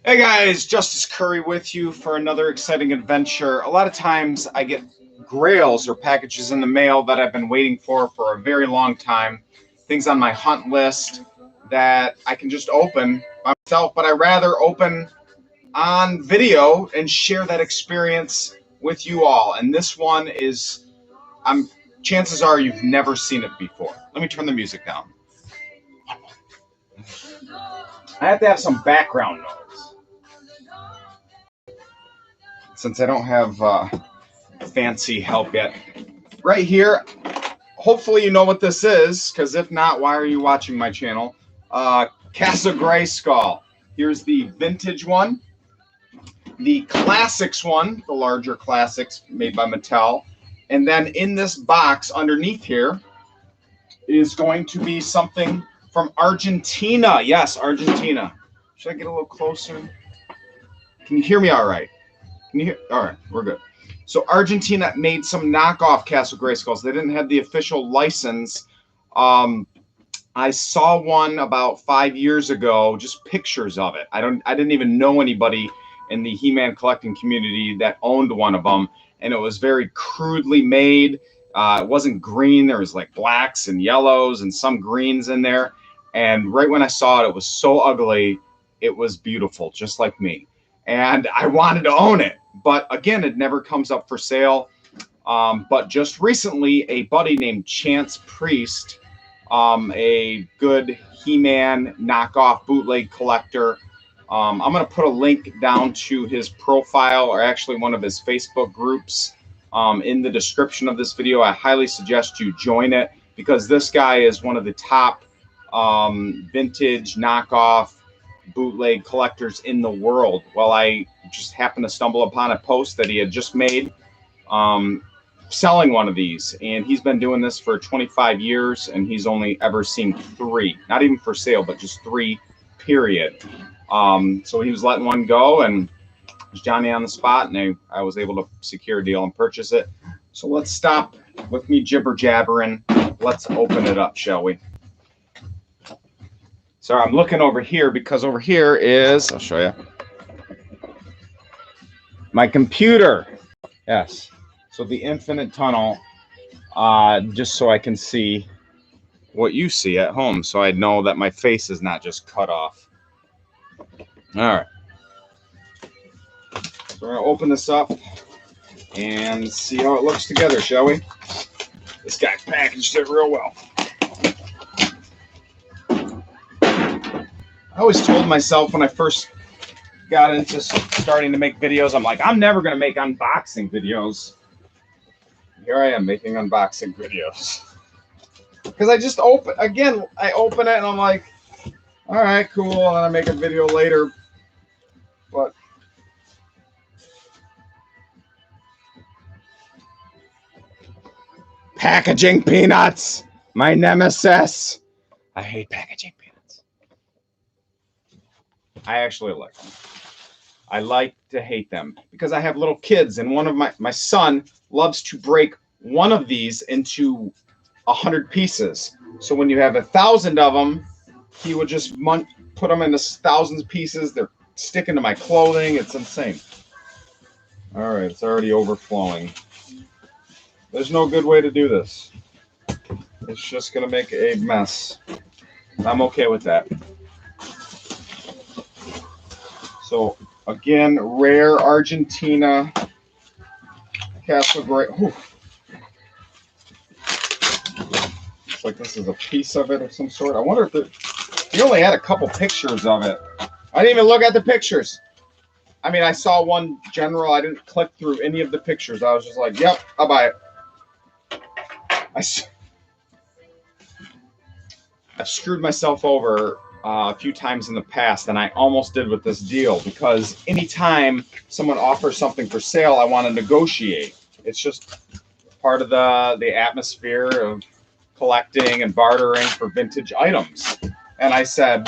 Hey guys, Justice Curry with you for another exciting adventure. A lot of times I get grails or packages in the mail that I've been waiting for a very long time. Things on my hunt list that I can just open myself, but I rather open on video and share that experience with you all. And this one is, I'm chances are you've never seen it before. Let me turn the music down. I have to have some background noise since I don't have fancy help yet. Right here, hopefully you know what this is, because if not, why are you watching my channel? Castle GRAYSKULL. Here's the vintage one, the classics one, the larger classics made by Mattel, and then in this box underneath here is going to be something from Argentina. Yes, Argentina. Should I get a little closer? Can you hear me all right? Can you hear? All right, we're good. So Argentina made some knockoff Castle GRAYSKULLs. They didn't have the official license. I saw one about 5 years ago, just pictures of it. I didn't even know anybody in the He-Man collecting community that owned one of them, and it was very crudely made. It wasn't green. There was like blacks and yellows and some greens in there. And right when I saw it, it was so ugly. It was beautiful, just like me. And I wanted to own it. But again, it never comes up for sale. But just recently, a buddy named Chance Priest, a good He-Man knockoff bootleg collector. I'm going to put a link down to his profile, or actually one of his Facebook groups, in the description of this video. I highly suggest you join it, because this guy is one of the top vintage knockoff bootleg collectors in the world. Well, I just happened to stumble upon a post that he had just made selling one of these, and he's been doing this for 25 years, and he's only ever seen 3, not even for sale, but just 3, period. So he was letting one go, and it was Johnny on the spot, and I was able to secure a deal and purchase it. So let's stop with me jibber jabbering. Let's open it up, shall we? Sorry, I'm looking over here because over here is, I'll show you, my computer. Yes. So the infinite tunnel, just so I can see what you see at home, so I know that my face is not just cut off. All right. So we're going to open this up and see how it looks together, shall we? This guy packaged it real well. I always told myself when I first got into starting to make videos, I'm like, I'm never going to make unboxing videos. Here I am making unboxing videos. Because I just open it and I'm like, all right, cool. And then I make a video later. But packaging peanuts, my nemesis. I hate packaging peanuts. I actually like them. I like to hate them because I have little kids, and one of my son loves to break one of these into 100 pieces. So when you have 1,000 of them, he would just put them into thousands of pieces. They're sticking to my clothing. It's insane. All right, it's already overflowing. There's no good way to do this. It's just going to make a mess. I'm okay with that. So, again, rare Argentina Castle Gray. Looks like this is a piece of it of some sort. I wonder if he only had a couple pictures of it. I didn't even look at the pictures. I mean, I saw one general. I didn't click through any of the pictures. I was just like, yep, I'll buy it. I've screwed myself over a few times in the past, and I almost did with this deal, because anytime someone offers something for sale, I want to negotiate. It's just part of the atmosphere of collecting and bartering for vintage items. And I said,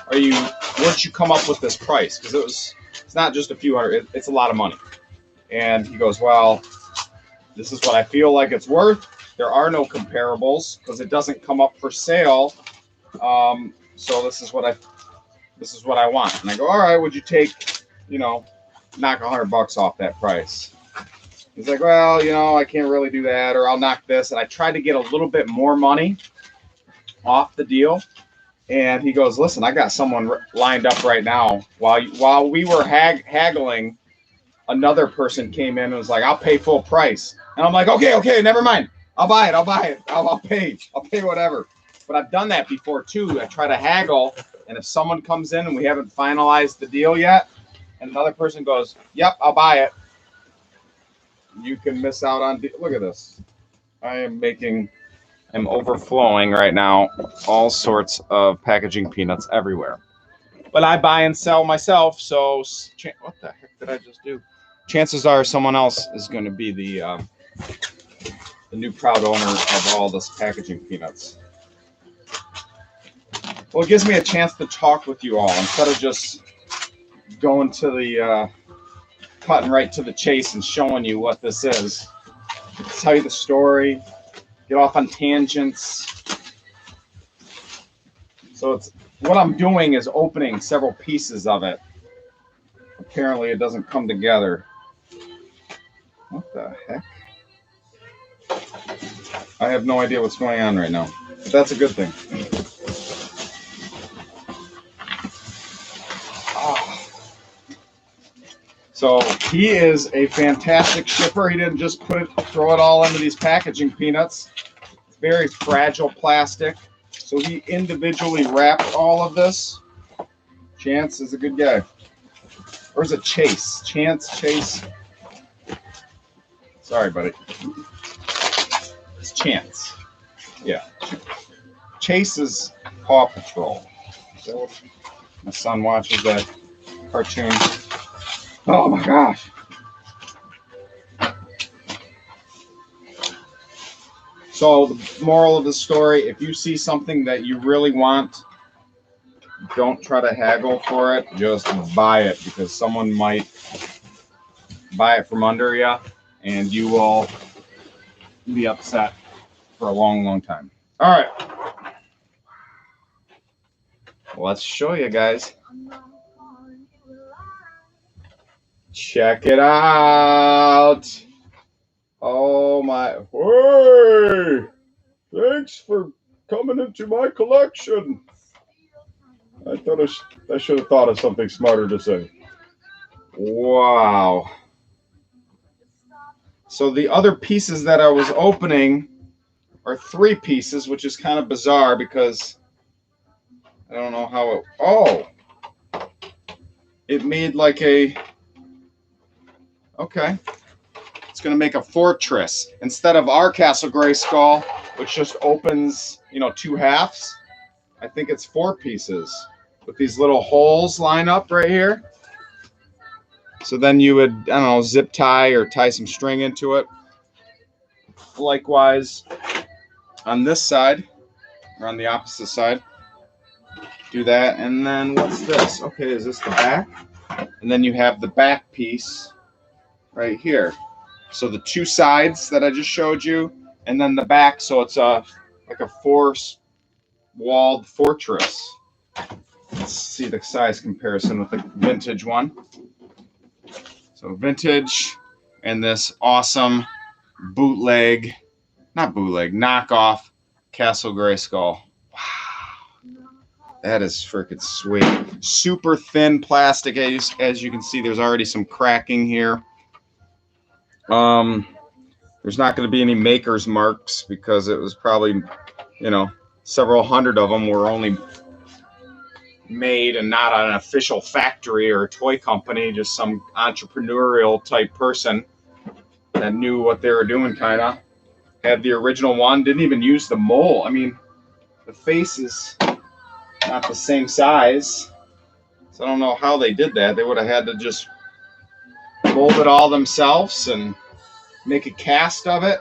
where'd you come up with this price? Because it's not just a few hundred, it's a lot of money. And he goes, well, this is what I feel like it's worth. There are no comparables because it doesn't come up for sale. So this is This is what I want. And I go, all right, would you take, you know, knock $100 off that price? He's like, well, you know, I can't really do that, or I'll knock this. And I tried to get a little bit more money off the deal. And he goes, listen, I got someone lined up right now. While we were haggling, another person came in and was like, I'll pay full price. And I'm like, okay, never mind. I'll buy it. I'll pay whatever. But I've done that before too. I try to haggle, and if someone comes in and we haven't finalized the deal yet, and another person goes, yep, I'll buy it, you can miss out on. Look at this. I'm overflowing right now. All sorts of packaging peanuts everywhere. But I buy and sell myself, so what the heck did I just do? Chances are someone else is going to be the new proud owner of all this packaging peanuts. Well, it gives me a chance to talk with you all instead of just going to the cutting right to the chase and showing you what this is. Tell you the story, get off on tangents. So what I'm doing is opening several pieces of it. Apparently it doesn't come together. What the heck? I have no idea what's going on right now, but that's a good thing. So he is a fantastic shipper. He didn't just throw it all into these packaging peanuts. It's very fragile plastic. So he individually wrapped all of this. Chance is a good guy. Or is it Chase? Chase. Sorry, buddy. It's Chance. Yeah. Chase is Paw Patrol. So my son watches that cartoon. Oh my gosh. So the moral of the story, if you see something that you really want, don't try to haggle for it. Just buy it, because someone might buy it from under you and you will be upset for a long, long time. All right. Let's show you guys. Check it out. Oh my. Hey! Thanks for coming into my collection. I thought I should have thought of something smarter to say. Wow. So the other pieces that I was opening are 3 pieces, which is kind of bizarre because I don't know how it. Oh! It made like a. Okay. It's going to make a fortress. Instead of our Castle Grayskull, which just opens, 2 halves, I think it's 4 pieces with these little holes line up right here. So then you would, I don't know, zip tie or tie some string into it. Likewise, on this side, or on the opposite side, do that. And then what's this? Okay, is this the back? And then you have the back piece right here. So the 2 sides that I just showed you, and then the back, so it's like a 4-walled fortress. Let's see the size comparison with the vintage one. So vintage and this awesome knockoff Castle Grayskull. Wow. That is freaking sweet. Super thin plastic. As you can see, there's already some cracking here. There's not going to be any maker's marks because it was probably, several hundred of them were only made and not on an official factory or a toy company, just some entrepreneurial type person that knew what they were doing, kind of. Had the original one, didn't even use the mold. I mean, the face is not the same size, so I don't know how they did that. They would have had to just mold it all themselves and make a cast of it,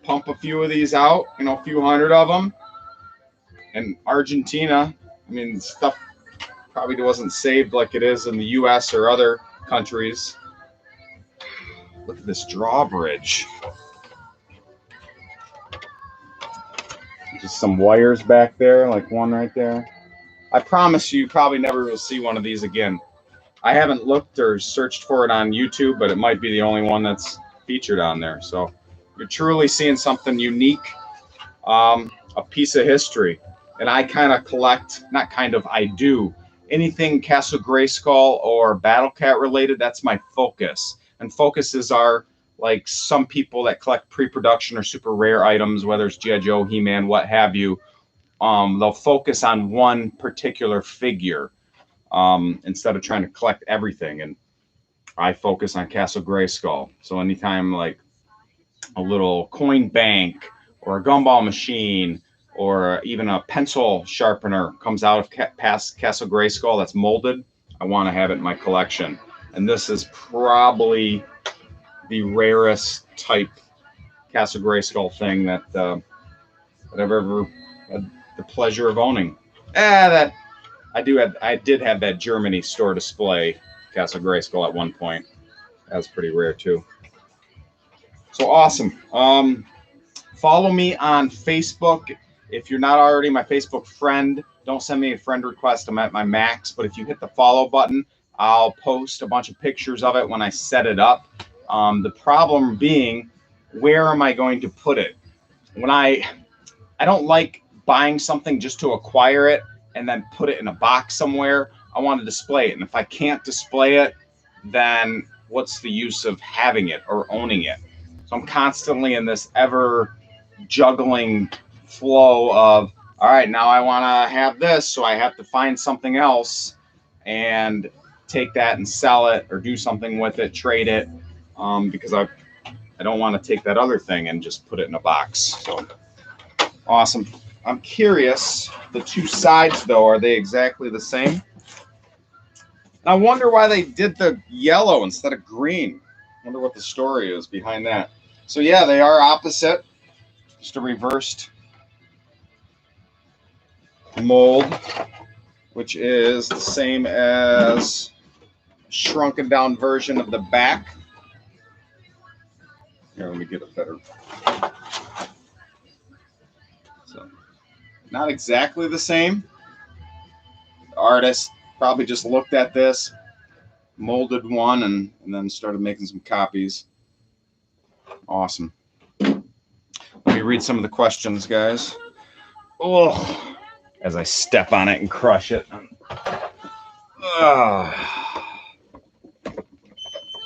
pump a few of these out, a few hundred of them. And Argentina, I mean, stuff probably wasn't saved like it is in the US or other countries. Look at this drawbridge. Just some wires back there, like one right there. I promise you probably never will see one of these again. I haven't looked or searched for it on YouTube, but it might be the only one that's featured on there. So you're truly seeing something unique, a piece of history. And I kind of collect, not kind of, I do. Anything Castle Grayskull or Battle Cat related, that's my focus. And focuses are like some people that collect pre-production or super rare items, whether it's G.I. Joe, He-Man, what have you. They'll focus on one particular figure instead of trying to collect everything. And I focus on Castle Grayskull. So anytime like a little coin bank or a gumball machine or even a pencil sharpener comes out of Castle Grayskull that's molded, I want to have it in my collection. And this is probably the rarest type Castle Grayskull thing that I've ever had the pleasure of owning. That I did have that Germany store display Castle Grayskull at one point. That was pretty rare too. So awesome. Follow me on Facebook. If you're not already my Facebook friend, don't send me a friend request. I'm at my max. But if you hit the follow button, I'll post a bunch of pictures of it when I set it up. The problem being, where am I going to put it? When I don't like buying something just to acquire it and then put it in a box somewhere. I want to display it. And if I can't display it, then what's the use of having it or owning it? So I'm constantly in this ever juggling flow of, all right, now I want to have this, so I have to find something else and take that and sell it or do something with it, trade it, because I don't want to take that other thing and just put it in a box. So awesome. I'm curious, the two sides though, are they exactly the same? I wonder why they did the yellow instead of green. I wonder what the story is behind that. So yeah, they are opposite. Just a reversed mold, which is the same as a shrunken down version of the back. Here, let me get a better. So, not exactly the same. The artist probably just looked at this, molded one, and then started making some copies. Awesome. Let me read some of the questions, guys. Oh, as I step on it and crush it.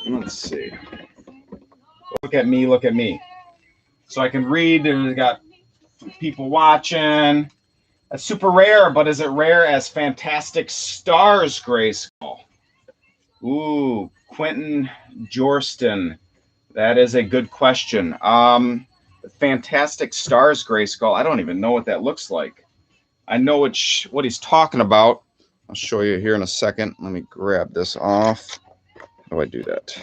Let's see. Look at me, look at me. So I can read, we got people watching. That's super rare, but is it rare as Fantastic Stars Grayskull? Ooh, Quentin Jorston. That is a good question. The Fantastic Stars Grayskull, I don't even know what that looks like. I know what he's talking about. I'll show you here in a second. Let me grab this off. How do I do that?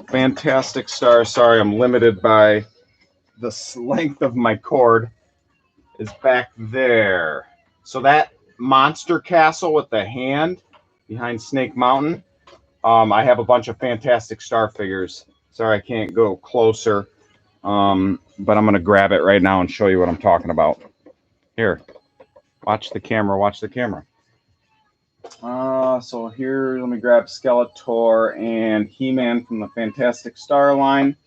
Fantastic Stars. Sorry, I'm limited by the length of my cord. Is back there. So that monster castle with the hand behind Snake Mountain. I have a bunch of Fantastic Star figures. Sorry, I can't go closer. But I'm going to grab it right now and show you what I'm talking about. Here, watch the camera, watch the camera. So here, let me grab Skeletor and He-Man from the Fantastic Star line.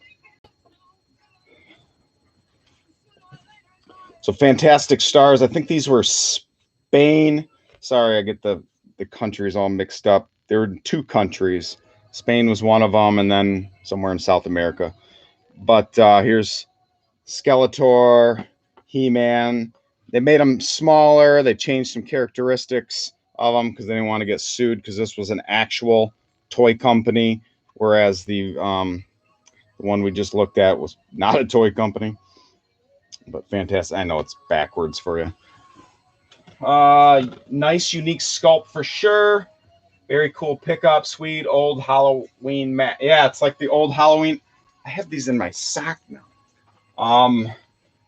So Fantastic Stars, I think these were Spain. Sorry, I get the countries all mixed up. There were two countries. Spain was one of them, and then somewhere in South America. But here's Skeletor, He-Man. They made them smaller. They changed some characteristics of them because they didn't want to get sued, because this was an actual toy company, whereas the one we just looked at was not a toy company. But fantastic. I know it's backwards for you. Nice, unique sculpt for sure. Very cool pickup. Sweet old Halloween mat. Yeah, it's like the old Halloween. I have these in my sock now.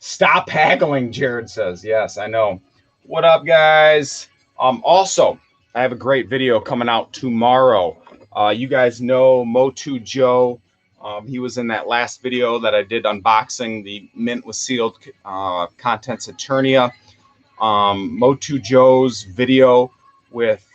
Stop haggling, Jared says. Yes, I know. What up, guys? Also, I have a great video coming out tomorrow. You guys know Motu Joe. He was in that last video that I did unboxing the mint with sealed contents Eternia. Motu Joe's video with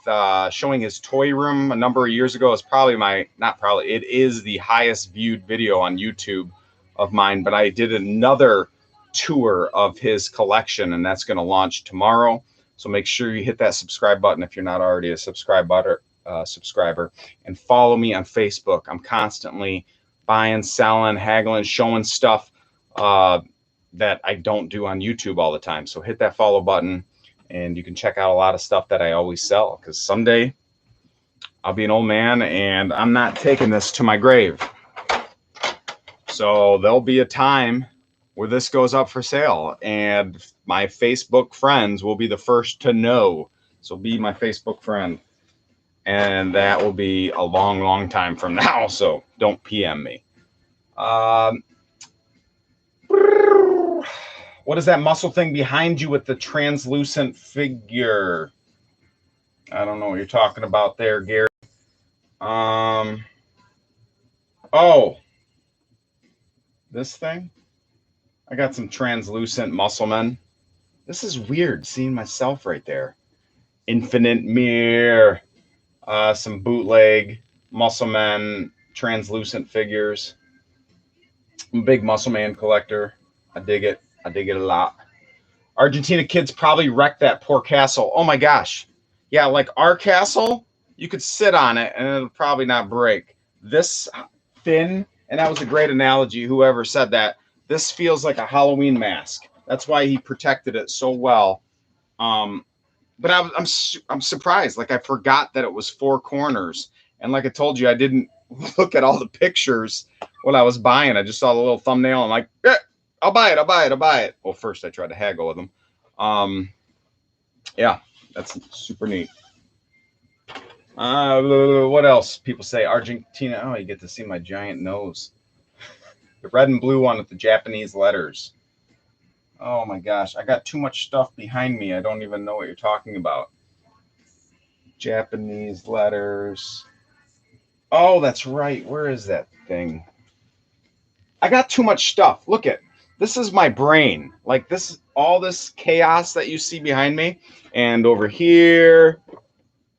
showing his toy room a number of years ago is probably it is the highest viewed video on YouTube of mine. But I did another tour of his collection, and that's going to launch tomorrow. So make sure you hit that subscribe button if you're not already a subscriber, and follow me on Facebook. I'm constantly buying, selling, haggling, showing stuff that I don't do on YouTube all the time. So hit that follow button, and you can check out a lot of stuff that I always sell, because someday I'll be an old man and I'm not taking this to my grave. So there'll be a time where this goes up for sale, and my Facebook friends will be the first to know. So be my Facebook friend, and that will be a long, long time from now. So don't PM me. What is that muscle thing behind you with the translucent figure? I don't know what you're talking about there, Gary. Oh, this thing? I got some translucent muscle men. This is weird, seeing myself right there. Infinite mirror. Some bootleg muscle men, translucent figures. I'm a big muscle man collector. I dig it. I dig it a lot. Argentina kids probably wrecked that poor castle. Oh my gosh. Yeah, like our castle, you could sit on it and it'll probably not break. This thin, and that was a great analogy, whoever said that. This feels like a Halloween mask. That's why he protected it so well. But I'm surprised. Like, I forgot that it was 4 corners. And like I told you, I didn't look at all the pictures when I was buying. I just saw the little thumbnail. I'm like, yeah, I'll buy it. I'll buy it. I'll buy it. Well, first I tried to haggle with them. Yeah, that's super neat. What else? People say Argentina. Oh, you get to see my giant nose. The red and blue one with the Japanese letters. Oh my gosh, I got too much stuff behind me. I don't even know what you're talking about. Japanese letters. Oh, that's right. Where is that thing? I got too much stuff. Look at this is my brain. Like, this, all this chaos that you see behind me and over here.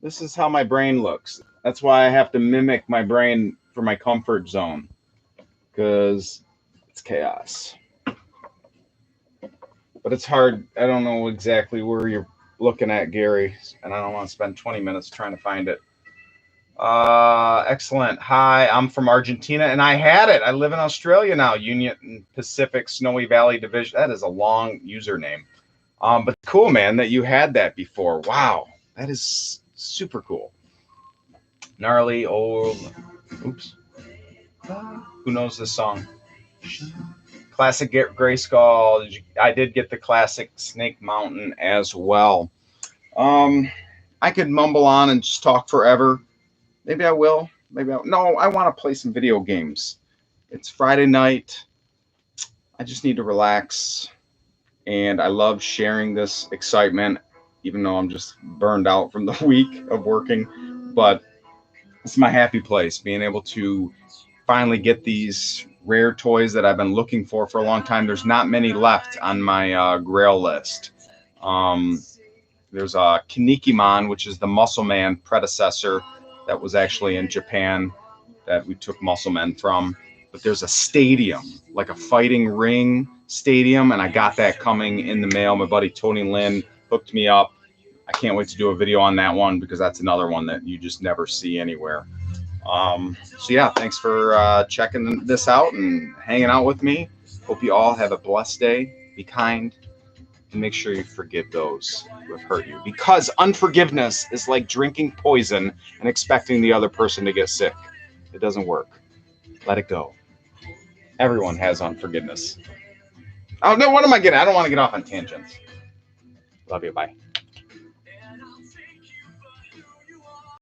This is how my brain looks. That's why I have to mimic my brain for my comfort zone, because it's chaos. But it's hard. I don't know exactly where you're looking at, Gary, and I don't want to spend 20 minutes trying to find it. Excellent. Hi, I'm from Argentina, and I had it. I live in Australia now. Union Pacific Snowy Valley Division. That is a long username. But cool, man, that you had that before. Wow, that is super cool. Gnarly old. Oops. Who knows this song? Classic Grayskull. I did get the classic Snake Mountain as well. I could mumble on and just talk forever. Maybe I will. Maybe no, I want to play some video games. It's Friday night. I just need to relax. And I love sharing this excitement, even though I'm just burned out from the week of working. But it's my happy place, being able to finally get these rare toys that I've been looking for a long time. There's not many left on my Grail list. There's a Kinikimon, which is the Muscle Man predecessor that was actually in Japan that we took Muscle Men from. But there's a stadium, like a fighting ring stadium, and I got that coming in the mail. My buddy Tony Lynn hooked me up. I can't wait to do a video on that one, because that's another one that you just never see anywhere. So yeah, thanks for checking this out and hanging out with me. Hope you all have a blessed day. Be kind, and make sure you forgive those who have hurt you, because unforgiveness is like drinking poison and expecting the other person to get sick. It doesn't work. Let it go. Everyone has unforgiveness. Oh no, what am I getting? I don't want to get off on tangents. Love you. Bye.